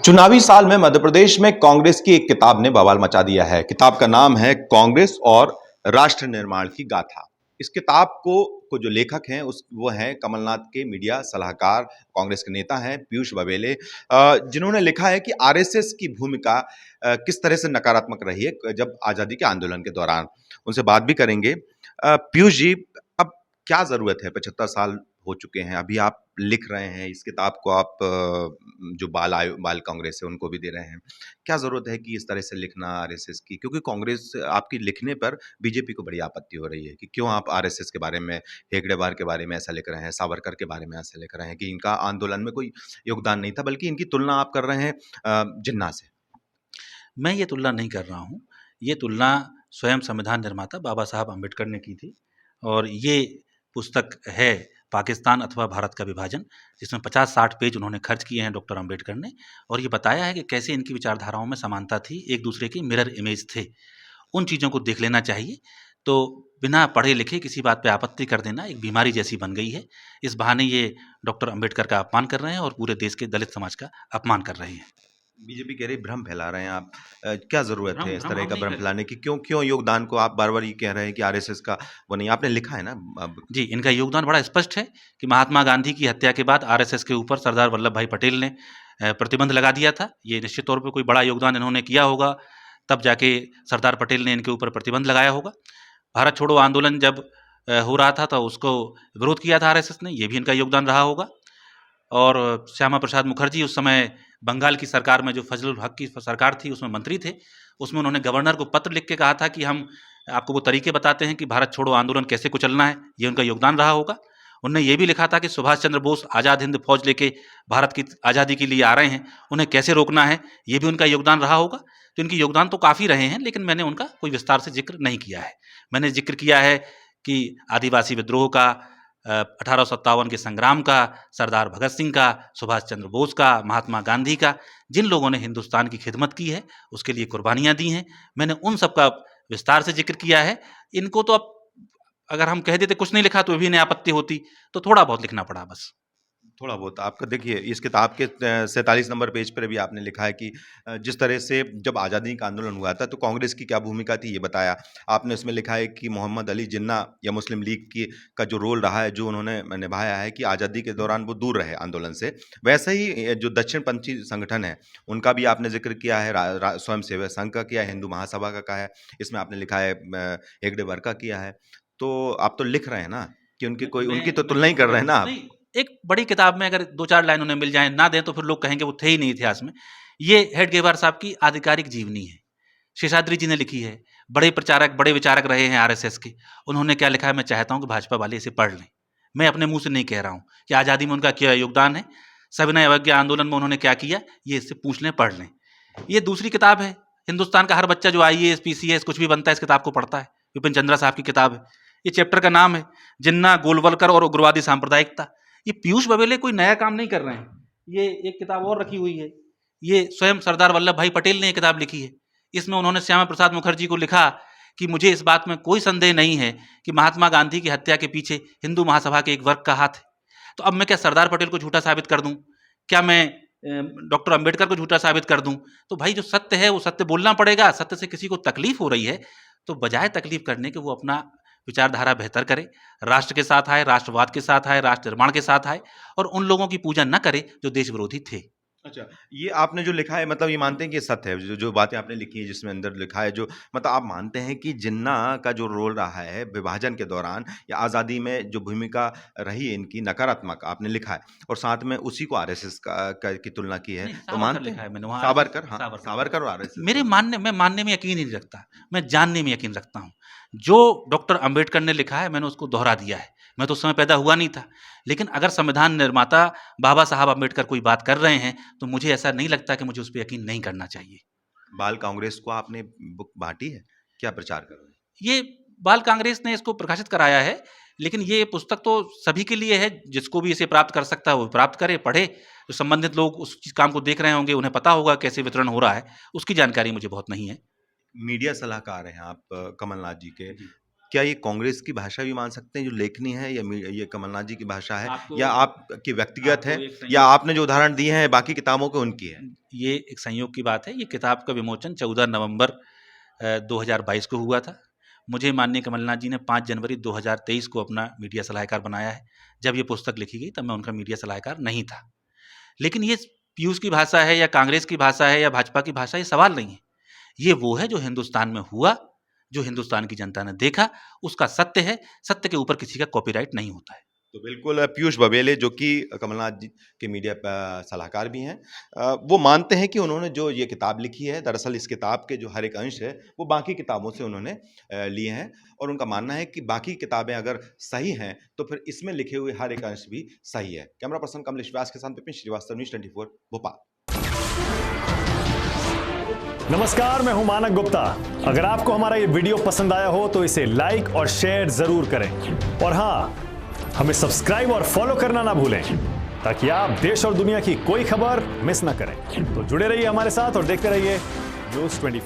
चुनावी साल में मध्य प्रदेश में कांग्रेस की एक किताब ने बवाल मचा दिया है। किताब का नाम है कांग्रेस और राष्ट्र निर्माण की गाथा। इस किताब को जो लेखक हैं उस वो हैं कमलनाथ के मीडिया सलाहकार, कांग्रेस के नेता हैं पीयूष बबेले, जिन्होंने लिखा है कि आरएसएस की भूमिका किस तरह से नकारात्मक रही है जब आज़ादी के आंदोलन के दौरान। उनसे बात भी करेंगे। पीयूष जी, अब क्या ज़रूरत है, 75 साल हो चुके हैं, अभी आप लिख रहे हैं इस किताब को, आप जो बाल कांग्रेस है उनको भी दे रहे हैं। क्या ज़रूरत है कि इस तरह से लिखना आरएसएस की? क्योंकि कांग्रेस आपकी लिखने पर बीजेपी को बड़ी आपत्ति हो रही है कि क्यों आप आरएसएस के बारे में, हेगड़ेवार के बारे में ऐसा लिख रहे हैं, सावरकर के बारे में ऐसा लिख रहे हैं कि इनका आंदोलन में कोई योगदान नहीं था, बल्कि इनकी तुलना आप कर रहे हैं जिन्ना से। मैं ये तुलना नहीं कर रहा हूँ। ये तुलना स्वयं संविधान निर्माता बाबा साहब अम्बेडकर ने की थी और ये पुस्तक है पाकिस्तान अथवा भारत का विभाजन, जिसमें 50-60 पेज उन्होंने खर्च किए हैं डॉक्टर अम्बेडकर ने, और ये बताया है कि कैसे इनकी विचारधाराओं में समानता थी, एक दूसरे की मिरर इमेज थे। उन चीज़ों को देख लेना चाहिए। तो बिना पढ़े लिखे किसी बात पे आपत्ति कर देना एक बीमारी जैसी बन गई है। इस बहाने ये डॉक्टर अम्बेडकर का अपमान कर रहे हैं और पूरे देश के दलित समाज का अपमान कर रहे हैं। बीजेपी कह रही भ्रम फैला रहे हैं आप। क्या ज़रूरत है भ्रम इस भ्रम तरह हम का नहीं भ्रम कर फैलाने की? क्यों क्यों योगदान को आप बार-बार ये कह रहे हैं कि आरएसएस का वो नहीं, आपने लिखा है ना अब। जी, इनका योगदान बड़ा स्पष्ट है कि महात्मा गांधी की हत्या के बाद आरएसएस के ऊपर सरदार वल्लभ भाई पटेल ने प्रतिबंध लगा दिया था। ये निश्चित तौर पे कोई बड़ा योगदान इन्होंने किया होगा, तब जाके सरदार पटेल ने इनके ऊपर प्रतिबंध लगाया होगा। भारत छोड़ो आंदोलन जब हो रहा था तो उसको विरोध किया था आरएसएस ने, ये भी इनका योगदान रहा होगा। और श्यामा प्रसाद मुखर्जी उस समय बंगाल की सरकार में, जो फजलुल हक की सरकार थी, उसमें मंत्री थे। उसमें उन्होंने गवर्नर को पत्र लिख के कहा था कि हम आपको वो तरीके बताते हैं कि भारत छोड़ो आंदोलन कैसे कुचलना है, ये उनका योगदान रहा होगा। उन्होंने ये भी लिखा था कि सुभाष चंद्र बोस आज़ाद हिंद फौज लेके भारत की आज़ादी के लिए आ रहे हैं, उन्हें कैसे रोकना है, ये भी उनका योगदान रहा होगा। तो इनके योगदान तो काफ़ी रहे हैं, लेकिन मैंने उनका कोई विस्तार से जिक्र नहीं किया है। मैंने जिक्र किया है कि आदिवासी विद्रोह का, 1857 के संग्राम का, सरदार भगत सिंह का, सुभाष चंद्र बोस का, महात्मा गांधी का, जिन लोगों ने हिंदुस्तान की खिदमत की है, उसके लिए कुर्बानियाँ दी हैं, मैंने उन सब का विस्तार से जिक्र किया है। इनको तो अब अगर हम कह देते कुछ नहीं लिखा तो भी इन्हें आपत्ति होती, तो थोड़ा बहुत लिखना पड़ा बस। थोड़ा बहुत आपका देखिए, इस किताब के 47 नंबर पेज पर भी आपने लिखा है कि जिस तरह से जब आज़ादी का आंदोलन हुआ था तो कांग्रेस की क्या भूमिका थी ये बताया। आपने उसमें लिखा है कि मोहम्मद अली जिन्ना या मुस्लिम लीग की का जो रोल रहा है, जो उन्होंने निभाया है कि आज़ादी के दौरान वो दूर रहे आंदोलन से। वैसे ही जो दक्षिणपंथी संगठन है उनका भी आपने जिक्र किया है, स्वयं सेवक संघ का किया है, हिंदू महासभा का है, इसमें आपने लिखा है हेगड़ेवार का किया है। तो आप तो लिख रहे हैं ना कि उनकी तो तुलना ही कर रहे हैं ना आप। नहीं, एक बड़ी किताब में अगर 2-4 लाइन उन्हें मिल जाएँ, ना दें तो फिर लोग कहेंगे वो थे ही नहीं इतिहास में। ये हेडगेवार साहब की आधिकारिक जीवनी है। शेषाद्री जी ने लिखी है। बड़े प्रचारक, बड़े विचारक रहे हैं आरएसएस के। उन्होंने क्या लिखा है, मैं चाहता हूँ कि भाजपा वाले इसे पढ़ लें। मैं अपने मुँह से नहीं कह रहा हूँ कि आज़ादी में उनका क्या योगदान है, सविनय अवज्ञा आंदोलन में उन्होंने क्या किया, ये इससे पूछ लें, पढ़ लें। ये दूसरी किताब है। हिंदुस्तान का हर बच्चा जो आईएएस, पीसीएस कुछ भी बनता है, इस किताब को पढ़ता है। विपिन चंद्रा साहब की किताब है। ये चैप्टर का नाम है जिन्ना, गोलवलकर और उग्रवादी सांप्रदायिकता। ये पीयूष बबेले कोई नया काम नहीं कर रहे हैं। ये एक किताब और रखी हुई है। ये स्वयं सरदार वल्लभ भाई पटेल ने ये किताब लिखी है। इसमें उन्होंने श्यामा प्रसाद मुखर्जी को लिखा कि मुझे इस बात में कोई संदेह नहीं है कि महात्मा गांधी की हत्या के पीछे हिंदू महासभा के एक वर्ग का हाथ है। तो अब मैं क्या सरदार पटेल को झूठा साबित कर दूं? क्या मैं डॉक्टर अंबेडकर को झूठा साबित कर दूं? तो भाई जो सत्य है वो सत्य बोलना पड़ेगा। सत्य से किसी को तकलीफ हो रही है तो बजाय तकलीफ करने के वो अपना विचारधारा बेहतर करे, राष्ट्र के साथ आए, राष्ट्रवाद के साथ आए, राष्ट्र निर्माण के साथ आए, और उन लोगों की पूजा न करे जो देश विरोधी थे। अच्छा, ये आपने जो लिखा है मतलब ये मानते हैं कि ये सत्य है, जो जो बातें आपने लिखी हैं जिसमें अंदर लिखा है, जो मतलब आप मानते हैं कि जिन्ना का जो रोल रहा है विभाजन के दौरान या आज़ादी में जो भूमिका रही है इनकी नकारात्मक, आपने लिखा है और साथ में उसी को आरएसएस की तुलना की है, नहीं, तो सावरकर मानते लिखा हैं? है मैंने वहाँ, सावरकर, हाँ, सावरकर। सावरकर और आरएसएस मेरे दोनों। मानने में यकीन ही नहीं रखता, मैं जानने में यकीन रखता हूँ। जो डॉक्टर अंबेडकर ने लिखा है मैंने उसको दोहरा दिया है। मैं तो उस समय पैदा हुआ नहीं था, लेकिन अगर संविधान निर्माता बाबा साहब अंबेडकर कोई बात कर रहे हैं तो मुझे ऐसा नहीं लगता कि मुझे उस पे यकीन नहीं करना चाहिए। बाल कांग्रेस को आपने बुक बाँटी है? क्या प्रचार कर रहे हैं? ये बाल कांग्रेस ने इसको प्रकाशित कराया है, लेकिन ये पुस्तक तो सभी के लिए है। जिसको भी इसे प्राप्त कर सकता है वो प्राप्त करे, पढ़े। जो संबंधित लोग उस चीज़ काम को देख रहे होंगे उन्हें पता होगा कैसे वितरण हो रहा है, उसकी जानकारी मुझे बहुत नहीं है। मीडिया सलाहकार हैं आप कमलनाथ जी के। जी। क्या ये कांग्रेस की भाषा भी मान सकते हैं जो लेखनी है, या ये कमलनाथ जी की भाषा है, आपको या आपकी व्यक्तिगत आपको है, एक या संयोग आपने जो उदाहरण दिए हैं बाकी किताबों के उनकी है? ये एक संयोग की बात है। ये किताब का विमोचन 14 नवंबर 2022 को हुआ था। मुझे माननीय कमलनाथ जी ने 5 जनवरी 2023 को अपना मीडिया सलाहकार बनाया है। जब ये पुस्तक लिखी गई तब मैं उनका मीडिया सलाहकार नहीं था। लेकिन ये पीयूष की भाषा है या कांग्रेस की भाषा है या भाजपा की भाषा, ये सवाल नहीं है। ये वो है जो हिंदुस्तान में हुआ, जो हिंदुस्तान की जनता ने देखा, उसका सत्य है। सत्य के ऊपर किसी का कॉपीराइट नहीं होता है। तो बिल्कुल पीयूष बबेले जो कि कमलनाथ जी के मीडिया सलाहकार भी हैं, वो मानते हैं कि उन्होंने जो ये किताब लिखी है, दरअसल इस किताब के जो हर एक अंश है वो बाकी किताबों से उन्होंने लिए हैं, और उनका मानना है कि बाकी किताबें अगर सही हैं तो फिर इसमें लिखे हुए हर एक अंश भी सही है। कैमरा पर्सन कमलेश व्यास के साथ विपिन श्रीवास्तव, न्यूज़ 24 भोपाल। नमस्कार, मैं हूं मानक गुप्ता। अगर आपको हमारा ये वीडियो पसंद आया हो तो इसे लाइक और शेयर जरूर करें, और हाँ, हमें सब्सक्राइब और फॉलो करना ना भूलें ताकि आप देश और दुनिया की कोई खबर मिस ना करें। तो जुड़े रहिए हमारे साथ और देखते रहिए न्यूज़ 24।